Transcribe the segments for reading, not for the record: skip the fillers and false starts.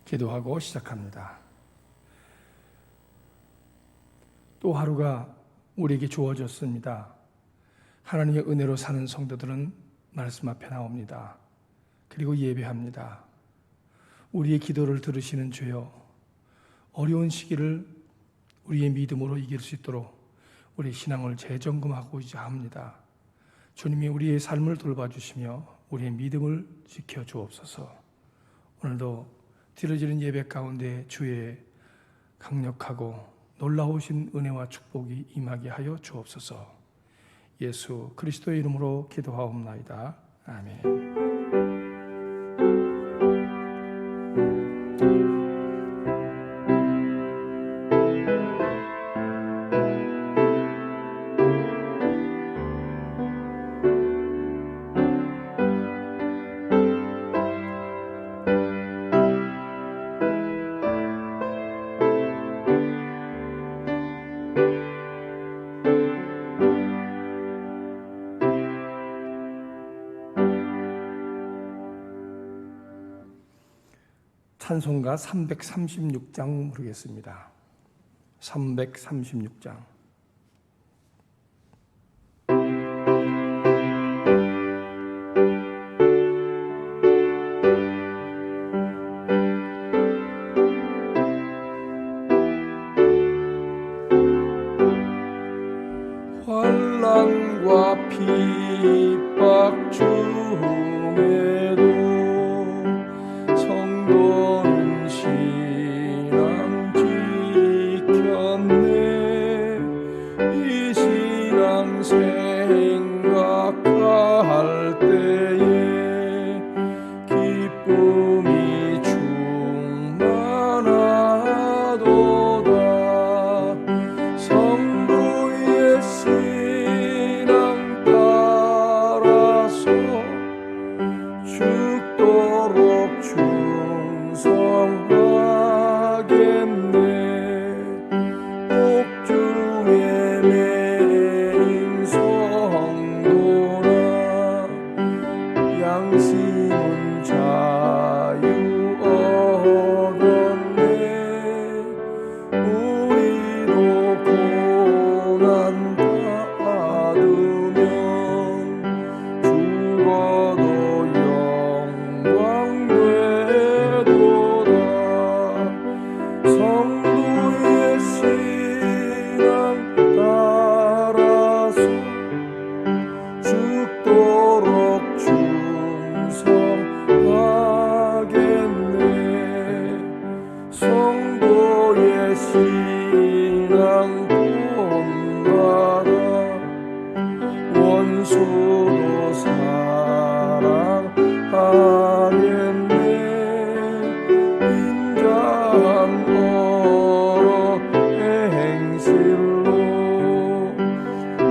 기도하고 시작합니다. 또 하루가 우리에게 주어졌습니다. 하나님의 은혜로 사는 성도들은 말씀 앞에 나옵니다. 그리고 예배합니다. 우리의 기도를 들으시는 주여, 어려운 시기를 우리의 믿음으로 이길 수 있도록 우리 신앙을 재점검하고자 합니다. 주님이 우리의 삶을 돌봐주시며 우리의 믿음을 지켜주옵소서. 오늘도 드려지는 예배 가운데 주의 강력하고 놀라우신 은혜와 축복이 임하게 하여 주옵소서. 예수 그리스도의 이름으로 기도하옵나이다. 아멘. 찬송가 336장 부르겠습니다. 336장. 환난과 핍박 중에도 성도는 신앙 지켰네. 이 신앙 생각할 때에 기쁨이 충만하도다. 성도의 신앙 따라서 죽도록 충성하겠네. 옥중에 매인 성도라 양심은 자유 얻었네. 우리도 고난 받으면 죽어도 영광 되도다. 성도의 신앙 따라서 죽도록 충성하겠네. 성도의 신앙 본받아 원수도 사랑하겠네. 인자한 어로 행실로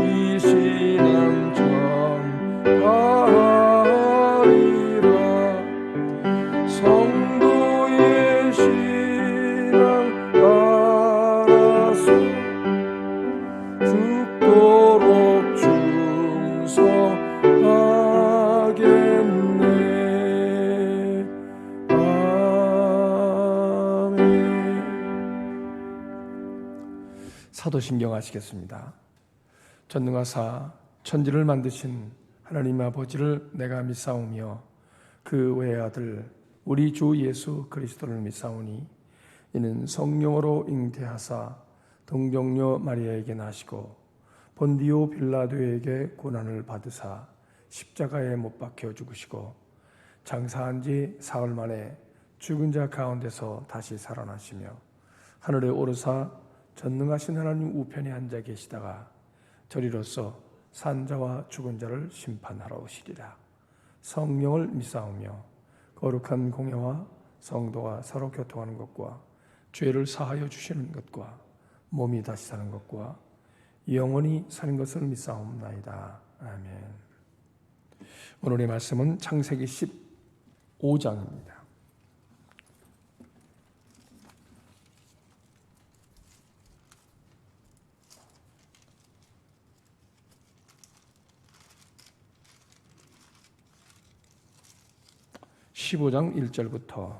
이 신앙 전하리라. 성도의 신앙 따라서 죽도록 충성하겠네. 아멘. 사도신경 하시겠습니다. 전능하사 천지를 만드신 하나님 아버지를 내가 믿사오며 그 외의 아들 우리 주 예수 그리스도를 믿사오니 이는 성령으로 잉태하사 동정녀 마리아에게 나시고 본디오 빌라도에게 고난을 받으사 십자가에 못 박혀 죽으시고 장사한 지 사흘 만에 죽은 자 가운데서 다시 살아나시며 하늘에 오르사 전능하신 하나님 우편에 앉아 계시다가 저리로서 산자와 죽은 자를 심판하러 오시리라. 성령을 믿사오며 거룩한 공예와 성도가 서로 교통하는 것과 죄를 사하여 주시는 것과 몸이 다시 사는 것과 영원히 사는 것을 믿사옵나이다. 아멘. 오늘의 말씀은 창세기 15장입니다. 15장 1절부터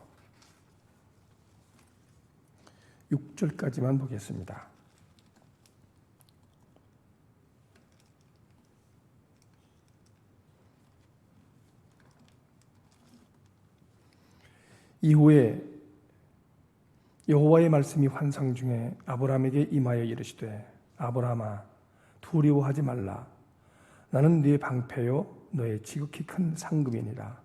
6절까지만 보겠습니다. 이후에 여호와의 말씀이 환상 중에 아브라함에게 임하여 이르시되 아브라함아 두려워하지 말라. 나는 네 방패요 너의 지극히 큰 상급이니라.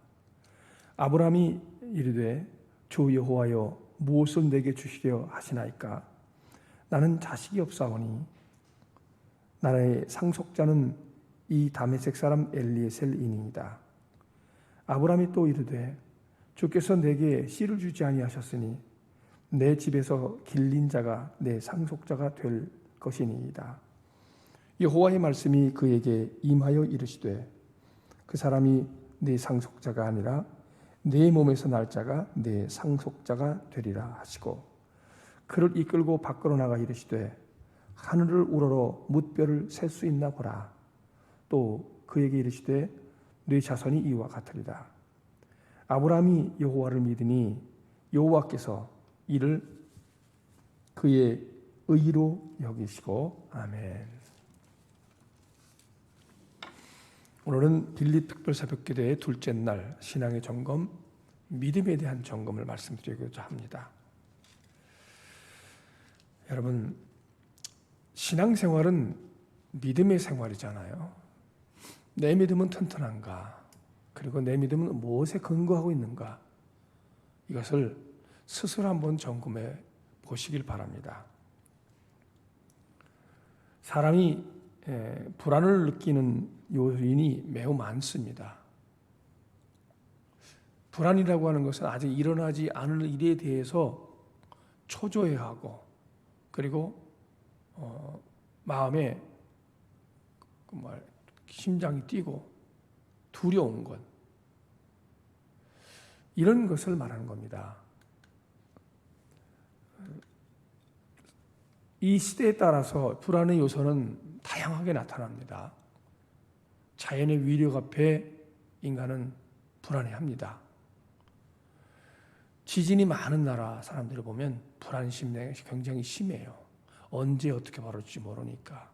아브라함이 이르되 주 여호와여 무엇을 내게 주시려 하시나이까? 나는 자식이 없사오니 나의 상속자는 이 다메섹 사람 엘리에셀이니이다. 아브라함이 또 이르되 주께서 내게 씨를 주지 아니하셨으니 내 집에서 길린 자가 내 상속자가 될 것이니이다. 여호와의 말씀이 그에게 임하여 이르시되 그 사람이 네 상속자가 아니라 네 몸에서 날 자가 네 상속자가 되리라 하시고 그를 이끌고 밖으로 나가 이르시되 하늘을 우러러 뭇별을 셀 수 있나 보라. 또 그에게 이르시되 네 자손이 이와 같으리라. 아브라함이 여호와를 믿으니 여호와께서 이를 그의 의로 여기시고 아멘. 오늘은 빌립 특별새벽기도의 둘째 날 신앙의 점검, 믿음에 대한 점검을 말씀드리고자 합니다. 여러분, 신앙생활은 믿음의 생활이잖아요. 내 믿음은 튼튼한가? 그리고 내 믿음은 무엇에 근거하고 있는가? 이것을 스스로 한번 점검해 보시길 바랍니다. 사람이 불안을 느끼는 요인이 매우 많습니다. 불안이라고 하는 것은 아직 일어나지 않을 일에 대해서 초조해하고 그리고 마음에 심장이 뛰고 두려운 것, 이런 것을 말하는 겁니다. 이 시대에 따라서 불안의 요소는 다양하게 나타납니다. 자연의 위력 앞에 인간은 불안해합니다. 지진이 많은 나라 사람들을 보면 불안심이 굉장히 심해요. 언제 어떻게 벌어질지 모르니까.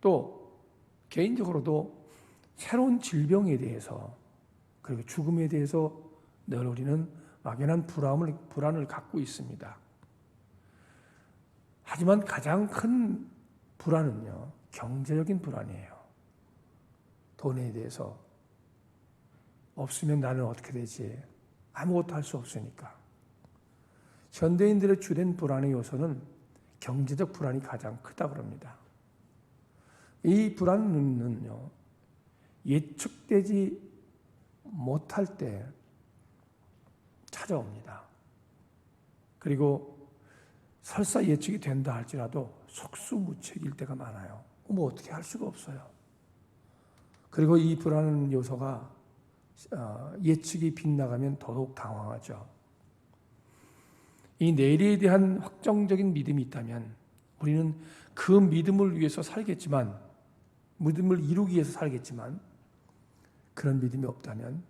또 개인적으로도 새로운 질병에 대해서 그리고 죽음에 대해서 늘 우리는 막연한 불안을 갖고 있습니다. 하지만 가장 큰 불안은요, 경제적인 불안이에요. 돈에 대해서 없으면 나는 어떻게 되지? 아무것도 할 수 없으니까. 현대인들의 주된 불안의 요소는 경제적 불안이 가장 크다고 합니다. 이 불안은요, 예측되지 못할 때 찾아옵니다. 그리고 설사 예측이 된다 할지라도 속수무책일 때가 많아요. 뭐 어떻게 할 수가 없어요. 그리고 이 불안 요소가 예측이 빗나가면 더더욱 당황하죠. 이 내일에 대한 확정적인 믿음이 있다면 우리는 그 믿음을 위해서 살겠지만, 믿음을 이루기 위해서 살겠지만, 그런 믿음이 없다면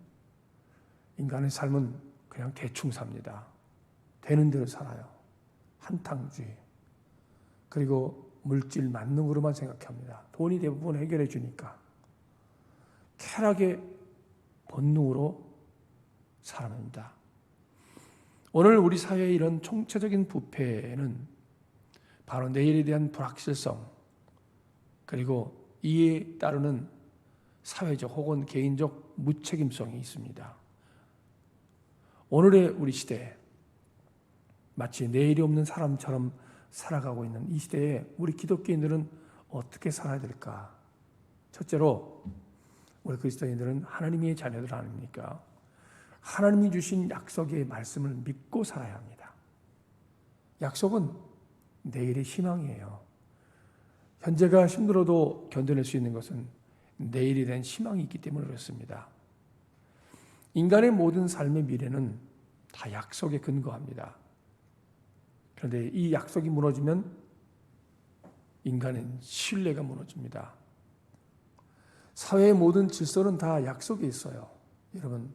인간의 삶은 그냥 대충 삽니다. 되는 대로 살아요. 한탕주의. 그리고 물질 만능으로만 생각합니다. 돈이 대부분 해결해 주니까. 쾌락의 본능으로 살아갑니다. 오늘 우리 사회의 이런 총체적인 부패는 바로 내일에 대한 불확실성, 그리고 이에 따르는 사회적 혹은 개인적 무책임성이 있습니다. 오늘의 우리 시대에 마치 내일이 없는 사람처럼 살아가고 있는 이 시대에 우리 기독교인들은 어떻게 살아야 될까? 첫째로 우리 그리스도인들은 하나님의 자녀들 아닙니까? 하나님이 주신 약속의 말씀을 믿고 살아야 합니다. 약속은 내일의 희망이에요. 현재가 힘들어도 견뎌낼 수 있는 것은 내일에 대한 희망이 있기 때문에 그렇습니다. 인간의 모든 삶의 미래는 다 약속에 근거합니다. 그런데 이 약속이 무너지면 인간의 신뢰가 무너집니다. 사회의 모든 질서는 다 약속에 있어요. 여러분,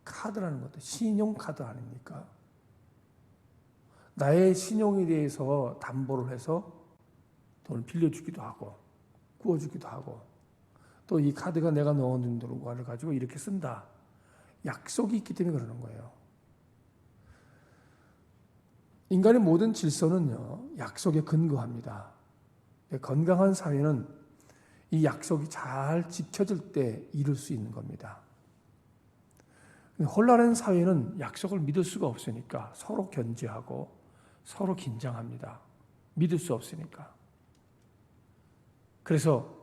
카드라는 것도 신용카드 아닙니까? 나의 신용에 대해서 담보를 해서 돈을 빌려주기도 하고 구워주기도 하고 또 이 카드가 내가 넣어둔 돈을 가지고 이렇게 쓴다. 약속이 있기 때문에 그러는 거예요. 인간의 모든 질서는요, 약속에 근거합니다. 건강한 사회는 이 약속이 잘 지켜질 때 이룰 수 있는 겁니다. 혼란한 사회는 약속을 믿을 수가 없으니까 서로 견제하고 서로 긴장합니다. 믿을 수 없으니까. 그래서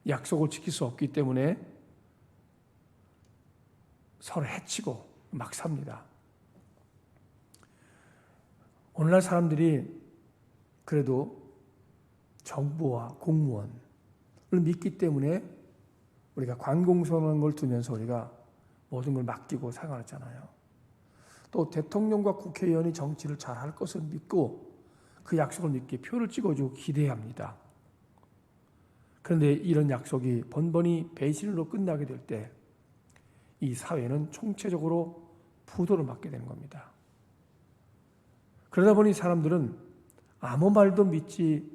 약속을 지킬 수 없기 때문에 서로 해치고 막 삽니다. 오늘날 사람들이 그래도 정부와 공무원을 믿기 때문에 우리가 관공서라는 걸 두면서 우리가 모든 걸 맡기고 생활했잖아요. 또 대통령과 국회의원이 정치를 잘할 것을 믿고 그 약속을 믿기에 표를 찍어주고 기대합니다. 그런데 이런 약속이 번번이 배신으로 끝나게 될 때 이 사회는 총체적으로 부도를 맞게 되는 겁니다. 그러다 보니 사람들은 아무 말도 믿지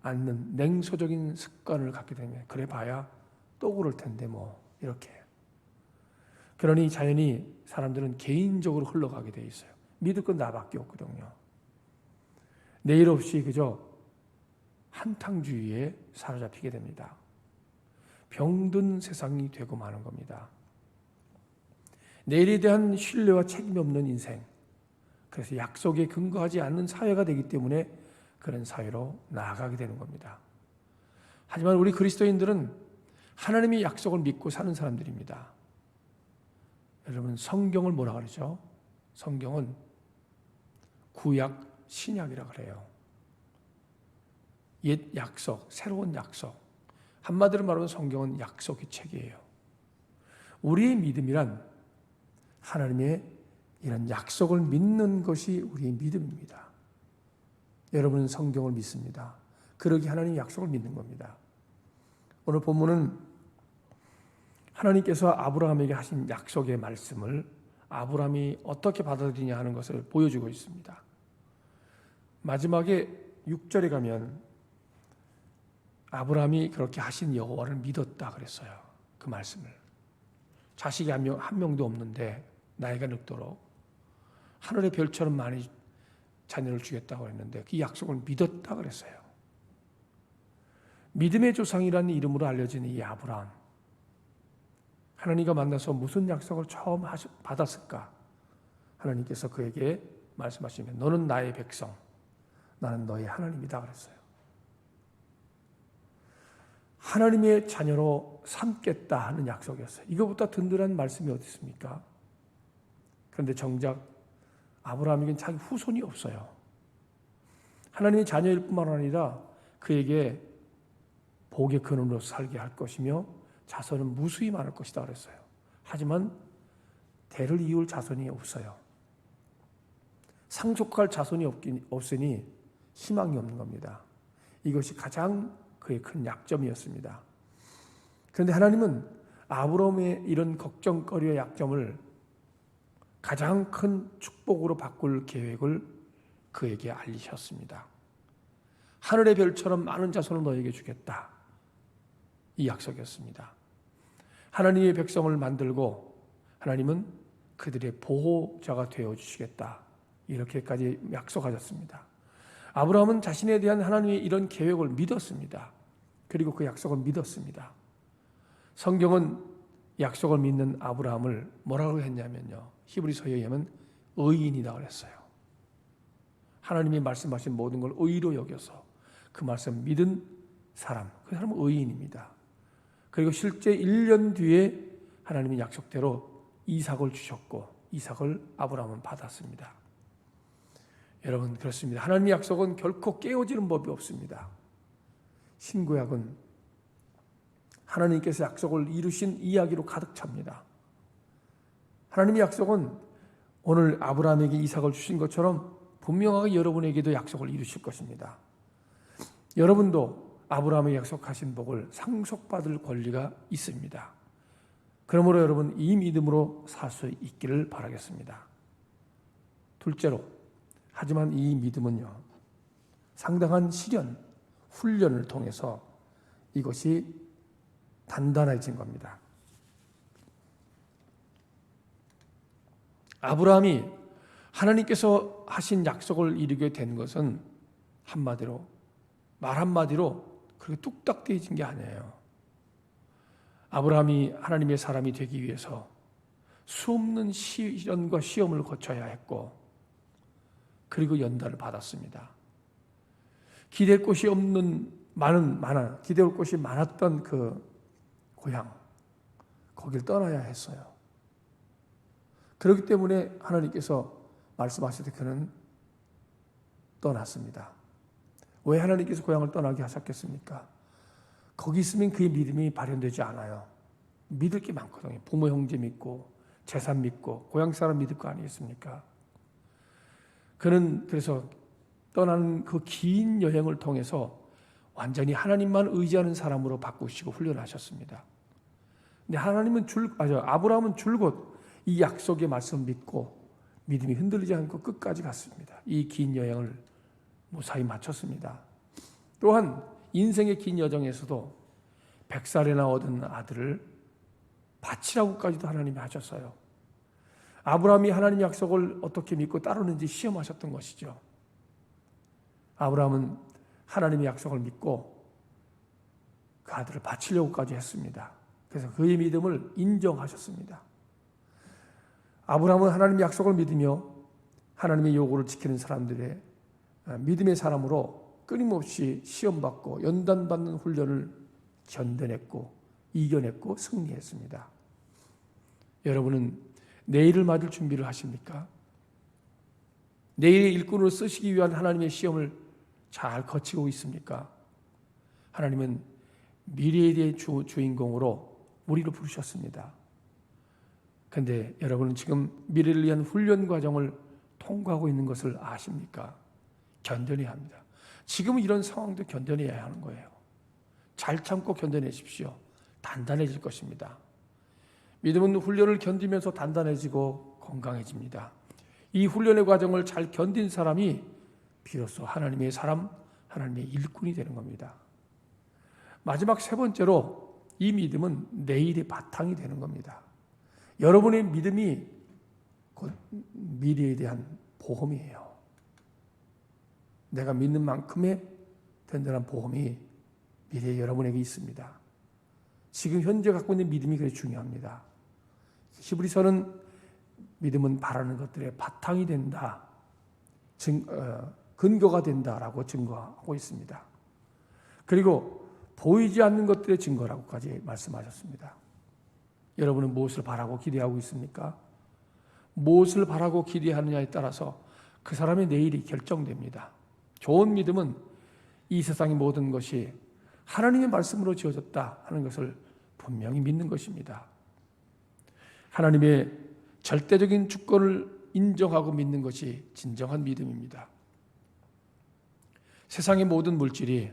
않는 냉소적인 습관을 갖게 되면 그래 봐야 또 그럴 텐데 뭐 이렇게. 그러니 자연히 사람들은 개인적으로 흘러가게 돼 있어요. 믿을 건 나밖에 없거든요. 내일 없이 그저 한탕주의에 사로잡히게 됩니다. 병든 세상이 되고 마는 겁니다. 내일에 대한 신뢰와 책임이 없는 인생, 그래서 약속에 근거하지 않는 사회가 되기 때문에 그런 사회로 나아가게 되는 겁니다. 하지만 우리 그리스도인들은 하나님의 약속을 믿고 사는 사람들입니다. 여러분, 성경을 뭐라 그러죠? 성경은 구약, 신약이라 그래요. 옛 약속, 새로운 약속. 한마디로 말하면 성경은 약속의 책이에요. 우리의 믿음이란 하나님의 이런 약속을 믿는 것이 우리의 믿음입니다. 여러분은 성경을 믿습니다. 그러기 하나님의 약속을 믿는 겁니다. 오늘 본문은 하나님께서 아브라함에게 하신 약속의 말씀을 아브라함이 어떻게 받아들이냐 하는 것을 보여주고 있습니다. 마지막에 6절에 가면 아브라함이 그렇게 하신 여호와를 믿었다 그랬어요. 그 말씀을. 자식이 한 명도 없는데 나이가 늙도록 하늘의 별처럼 많이 자녀를 주겠다고 했는데 그 약속을 믿었다 그랬어요. 믿음의 조상이라는 이름으로 알려진 이 아브라함. 하나님과 만나서 무슨 약속을 처음 받았을까? 하나님께서 그에게 말씀하시면 너는 나의 백성, 나는 너의 하나님이다 그랬어요. 하나님의 자녀로 삼겠다 하는 약속이었어요. 이거보다 든든한 말씀이 어디 있습니까? 그런데 정작 아브라함에겐 자기 후손이 없어요. 하나님의 자녀일 뿐만 아니라 그에게 복의 근원으로 살게 할 것이며 자손은 무수히 많을 것이다 그랬어요. 하지만 대를 이을 자손이 없어요. 상속할 자손이 없으니 희망이 없는 겁니다. 이것이 가장 그의 큰 약점이었습니다. 그런데 하나님은 아브라함의 이런 걱정거리와 약점을 가장 큰 축복으로 바꿀 계획을 그에게 알리셨습니다. 하늘의 별처럼 많은 자손을 너에게 주겠다. 이 약속이었습니다. 하나님의 백성을 만들고 하나님은 그들의 보호자가 되어주시겠다. 이렇게까지 약속하셨습니다. 아브라함은 자신에 대한 하나님의 이런 계획을 믿었습니다. 그리고 그 약속을 믿었습니다. 성경은 약속을 믿는 아브라함을 뭐라고 했냐면요. 히브리서에 의하면 의인이다 그랬어요. 하나님이 말씀하신 모든 걸 의로 여겨서 그 말씀 믿은 사람, 그 사람은 의인입니다. 그리고 실제 1년 뒤에 하나님의 약속대로 이삭을 주셨고 이삭을 아브라함은 받았습니다. 여러분 그렇습니다. 하나님의 약속은 결코 깨어지는 법이 없습니다. 신구약은 하나님께서 약속을 이루신 이야기로 가득 찹니다. 하나님의 약속은 오늘 아브라함에게 이삭을 주신 것처럼 분명하게 여러분에게도 약속을 이루실 것입니다. 여러분도 아브라함의 약속하신 복을 상속받을 권리가 있습니다. 그러므로 여러분 이 믿음으로 살 수 있기를 바라겠습니다. 둘째로 하지만 이 믿음은요, 상당한 시련, 훈련을 통해서 이것이 단단해진 겁니다. 아브라함이 하나님께서 하신 약속을 이루게 된 것은 말 한마디로 그렇게 뚝딱 떼어진 게 아니에요. 아브라함이 하나님의 사람이 되기 위해서 수없는 시련과 시험을 거쳐야 했고, 그리고 연단을 받았습니다. 기댈 곳이 없는 기대올 곳이 많았던 그 고향, 거길 떠나야 했어요. 그렇기 때문에 하나님께서 말씀하실 때 그는 떠났습니다. 왜 하나님께서 고향을 떠나게 하셨겠습니까? 거기 있으면 그의 믿음이 발현되지 않아요. 믿을 게 많거든요. 부모 형제 믿고 재산 믿고 고향 사람 믿을 거 아니겠습니까? 그는 그래서 떠나는 그 긴 여행을 통해서 완전히 하나님만 의지하는 사람으로 바꾸시고 훈련하셨습니다. 근데 아브라함은 줄곧 이 약속의 말씀 믿고 믿음이 흔들리지 않고 끝까지 갔습니다. 이 긴 여행을 무사히 마쳤습니다. 또한 인생의 긴 여정에서도 100살이나 얻은 아들을 바치라고까지도 하나님이 하셨어요. 아브라함이 하나님의 약속을 어떻게 믿고 따르는지 시험하셨던 것이죠. 아브라함은 하나님의 약속을 믿고 그 아들을 바치려고까지 했습니다. 그래서 그의 믿음을 인정하셨습니다. 아브라함은 하나님의 약속을 믿으며 하나님의 요구를 지키는 사람들의 믿음의 사람으로 끊임없이 시험받고 연단받는 훈련을 견뎌냈고 이겨냈고 승리했습니다. 여러분은 내일을 맞을 준비를 하십니까? 내일의 일꾼으로 쓰시기 위한 하나님의 시험을 잘 거치고 있습니까? 하나님은 미래에 대한 주인공으로 우리를 부르셨습니다. 그런데 여러분은 지금 미래를 위한 훈련 과정을 통과하고 있는 것을 아십니까? 견뎌내야 합니다. 지금은 이런 상황도 견뎌내야 하는 거예요. 잘 참고 견뎌내십시오. 단단해질 것입니다. 믿음은 훈련을 견디면서 단단해지고 건강해집니다. 이 훈련의 과정을 잘 견딘 사람이 비로소 하나님의 사람, 하나님의 일꾼이 되는 겁니다. 마지막 세 번째로 이 믿음은 내일의 바탕이 되는 겁니다. 여러분의 믿음이 곧 미래에 대한 보험이에요. 내가 믿는 만큼의 든든한 보험이 미래에 여러분에게 있습니다. 지금 현재 갖고 있는 믿음이 그게 중요합니다. 히브리서는 믿음은 바라는 것들의 바탕이 된다, 근거가 된다라고 증거하고 있습니다. 그리고 보이지 않는 것들의 증거라고까지 말씀하셨습니다. 여러분은 무엇을 바라고 기대하고 있습니까? 무엇을 바라고 기대하느냐에 따라서 그 사람의 내일이 결정됩니다. 좋은 믿음은 이 세상의 모든 것이 하나님의 말씀으로 지어졌다 하는 것을 분명히 믿는 것입니다. 하나님의 절대적인 주권을 인정하고 믿는 것이 진정한 믿음입니다. 세상의 모든 물질이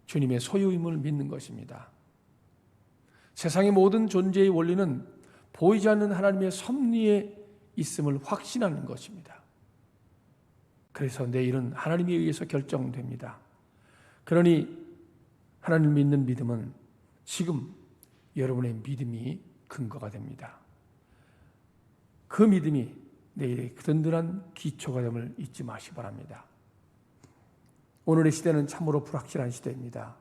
주님의 소유임을 믿는 것입니다. 세상의 모든 존재의 원리는 보이지 않는 하나님의 섭리에 있음을 확신하는 것입니다. 그래서 내일은 하나님에 의해서 결정됩니다. 그러니 하나님을 믿는 믿음은 지금 여러분의 믿음이 근거가 됩니다. 그 믿음이 내일의 든든한 기초가 됨을 잊지 마시기 바랍니다. 오늘의 시대는 참으로 불확실한 시대입니다.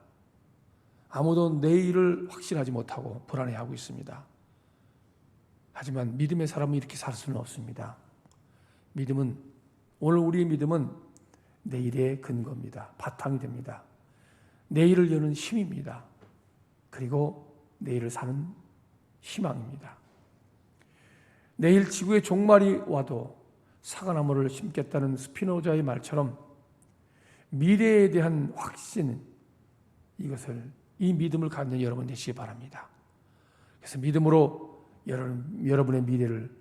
아무도 내일을 확신하지 못하고 불안해하고 있습니다. 하지만 믿음의 사람은 이렇게 살 수는 없습니다. 오늘 우리의 믿음은 내일의 근거입니다. 바탕이 됩니다. 내일을 여는 힘입니다. 그리고 내일을 사는 희망입니다. 내일 지구의 종말이 와도 사과나무를 심겠다는 스피노자의 말처럼 미래에 대한 확신, 이 믿음을 갖는 여러분 되시기 바랍니다. 그래서 믿음으로 여러분의 미래를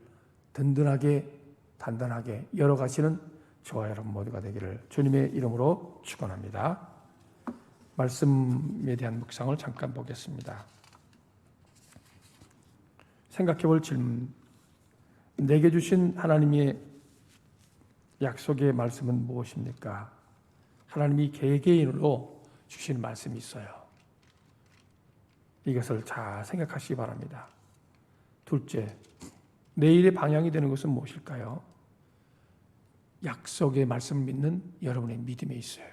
든든하게 단단하게 열어가시는 저와 여러분 모두가 되기를 주님의 이름으로 축원합니다. 말씀에 대한 묵상을 잠깐 보겠습니다. 생각해 볼 질문. 내게 주신 하나님의 약속의 말씀은 무엇입니까? 하나님이 개개인으로 주신 말씀이 있어요. 이것을 잘 생각하시기 바랍니다. 둘째, 내일의 방향이 되는 것은 무엇일까요? 약속의 말씀을 믿는 여러분의 믿음에 있어요.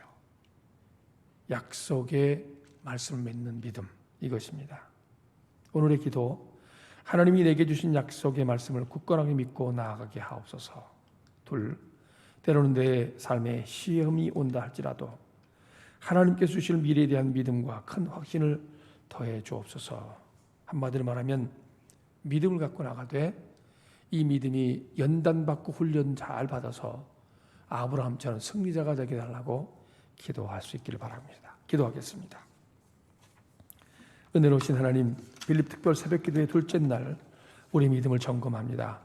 약속의 말씀을 믿는 믿음, 이것입니다. 오늘의 기도, 하나님이 내게 주신 약속의 말씀을 굳건하게 믿고 나아가게 하옵소서. 둘, 때로는 내 삶에 시험이 온다 할지라도 하나님께서 주실 미래에 대한 믿음과 큰 확신을 더해 주옵소서. 한마디로 말하면 믿음을 갖고 나가되 이 믿음이 연단받고 훈련 잘 받아서 아브라함처럼 승리자가 되게 달라고 기도할 수 있기를 바랍니다. 기도하겠습니다. 은혜로우신 하나님, 빌립 특별 새벽기도의 둘째 날 우리 믿음을 점검합니다.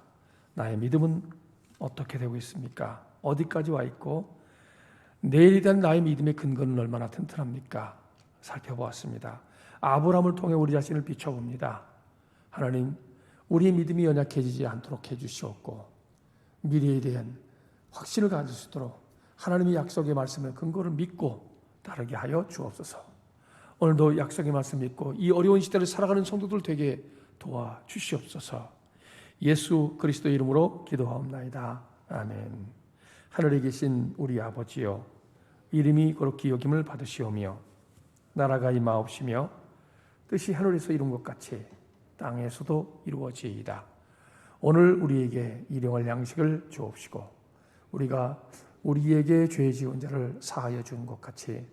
나의 믿음은 어떻게 되고 있습니까? 어디까지 와 있고 내일에 대한 나의 믿음의 근거는 얼마나 튼튼합니까? 살펴보았습니다. 아브라함을 통해 우리 자신을 비춰봅니다. 하나님, 우리의 믿음이 연약해지지 않도록 해주시옵고 미래에 대한 확신을 가질 수 있도록 하나님의 약속의 말씀의 근거를 믿고 따르게 하여 주옵소서. 오늘도 약속의 말씀 믿고 이 어려운 시대를 살아가는 성도들 되게 도와주시옵소서. 예수 그리스도의 이름으로 기도하옵나이다. 아멘. 하늘에 계신 우리 아버지여, 이름이 거룩히 여김을 받으시오며 나라가 임하옵시며 뜻이 하늘에서 이룬 것 같이 땅에서도 이루어지이다. 오늘 우리에게 일용할 양식을 주옵시고 우리가 우리에게 죄 지은 자를 사하여 준 것 같이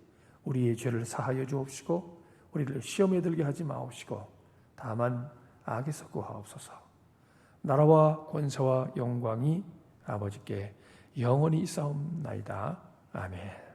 우리의 죄를 사하여 주옵시고 우리를 시험에 들게 하지 마옵시고 다만 악에서 구하옵소서. 나라와 권세와 영광이 아버지께 영원히 있사옵나이다. 아멘.